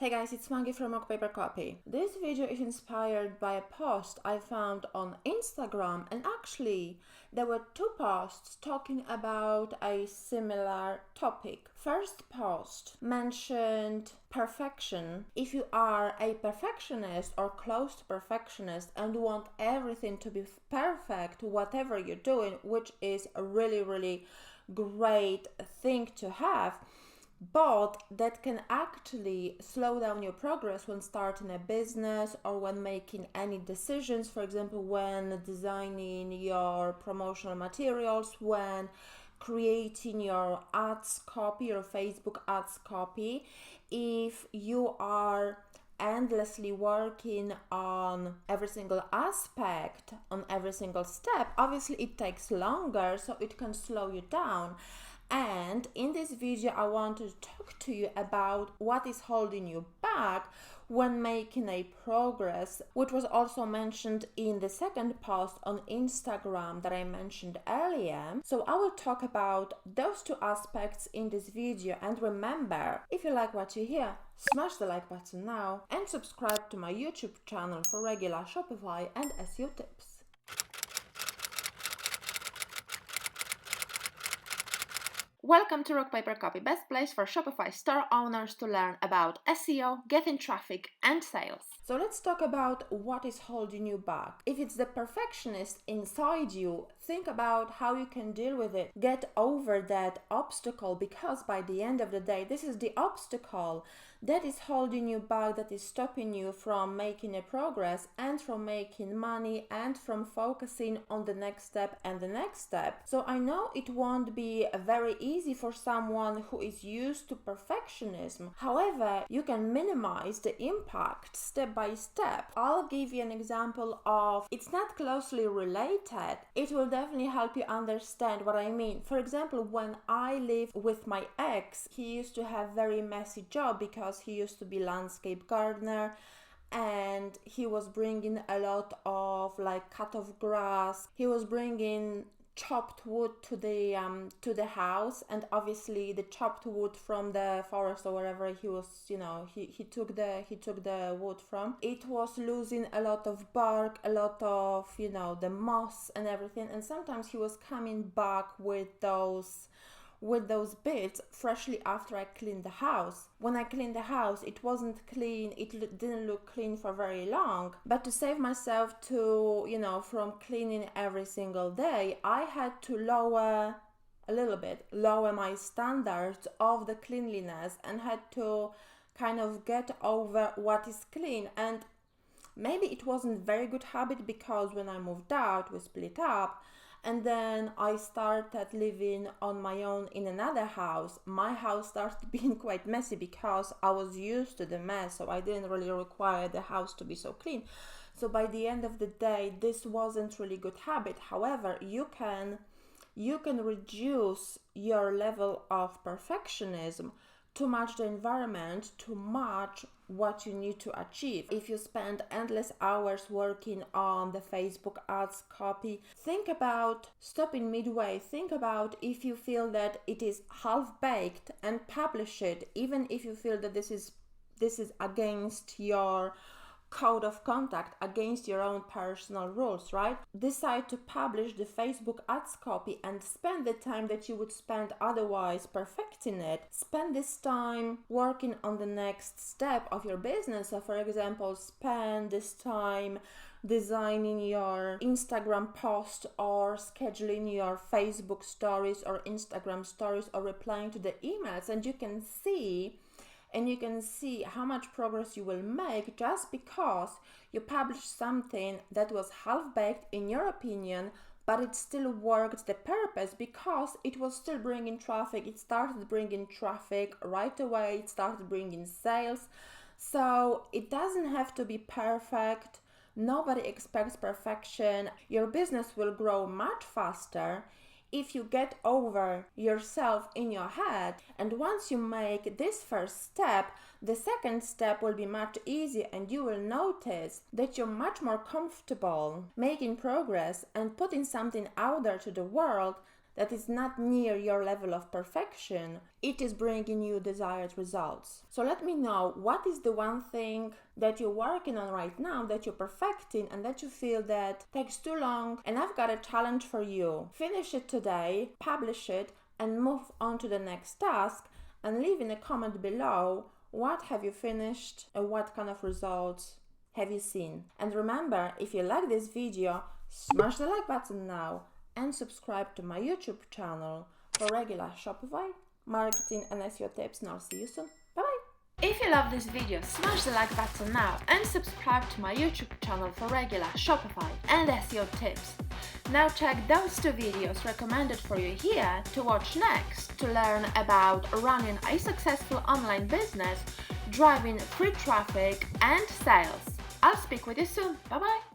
Hey guys, it's Maggie from Rock Paper Copy. This video is inspired by a post I found on Instagram, and actually there were two posts talking about a similar topic. First post mentioned perfection. If you are a perfectionist or close to perfectionist and want everything to be perfect, whatever you're doing, which is a really great thing to have, but that can actually slow down your progress when starting a business or when making any decisions. For example, when designing your promotional materials, when creating your ads copy, your Facebook ads copy. If you are endlessly working on every single aspect, on every single step, obviously it takes longer, so it can slow you down. And in this video, I want to talk to you about what is holding you back when making a progress, which was also mentioned in the second post on Instagram that I mentioned earlier. So I will talk about those two aspects in this video. And remember, if you like what you hear, smash the like button now and subscribe to my YouTube channel for regular Shopify and SEO tips. Welcome to Rock Paper Copy, best place for Shopify store owners to learn about SEO, getting traffic, and sales. So let's talk about what is holding you back. If it's the perfectionist inside you, think about how you can deal with it. Get over that obstacle, because by the end of the day, this is the obstacle that is holding you back, that is stopping you from making a progress and from making money and from focusing on the next step and the next step. So I know it won't be very easy for someone who is used to perfectionism. However, you can minimize the impact step by step. I'll give you an example of, it's not closely related. It will definitely help you understand what I mean. For example, when I lived with my ex, he used to have very messy job because he used to be landscape gardener, and he was bringing a lot of cut off grass. He was bringing chopped wood to the house, and obviously the chopped wood from the forest or wherever he was, he took the wood from, it was losing a lot of bark, a lot of the moss and everything, and sometimes he was coming back with those bits freshly after I cleaned the house. When I cleaned the house, it wasn't clean, didn't look clean for very long. But to save myself from cleaning every single day, I had to lower my standards of the cleanliness and had to kind of get over what is clean. And maybe it wasn't very good habit, because when I moved out, we split up. And then I started living on my own in another house. My house started being quite messy because I was used to the mess, so I didn't really require the house to be so clean. So by the end of the day, this wasn't really good habit. However, you can reduce your level of perfectionism to match the environment, to match what you need to achieve. If you spend endless hours working on the Facebook ads copy, think about stopping midway. Think about if you feel that it is half-baked, and publish it, even if you feel that this is against your code of conduct, against your own personal rules, right? Decide to publish the Facebook ads copy and spend the time that you would spend otherwise perfecting it. Spend this time working on the next step of your business. So for example, spend this time designing your Instagram post, or scheduling your Facebook stories or Instagram stories, or replying to the emails, and you can see how much progress you will make just because you published something that was half-baked in your opinion, but it still worked the purpose because it was still bringing traffic. It started bringing traffic right away. It started bringing sales. So it doesn't have to be perfect. Nobody expects perfection. Your business will grow much faster if you get over yourself in your head. And once you make this first step, the second step will be much easier, and you will notice that you're much more comfortable making progress and putting something out there to the world that is not near your level of perfection, it is bringing you desired results. So let me know, what is the one thing that you're working on right now, that you're perfecting, and that you feel that takes too long, and I've got a challenge for you. Finish it today, publish it, and move on to the next task, and leave in a comment below what have you finished and what kind of results have you seen. And remember, if you like this video, smash the like button now and subscribe to my YouTube channel for regular Shopify, marketing and SEO tips, and I'll see you soon. Bye bye! If you love this video, smash the like button now and subscribe to my YouTube channel for regular Shopify and SEO tips. Now check those two videos recommended for you here to watch next to learn about running a successful online business, driving free traffic and sales. I'll speak with you soon. Bye bye!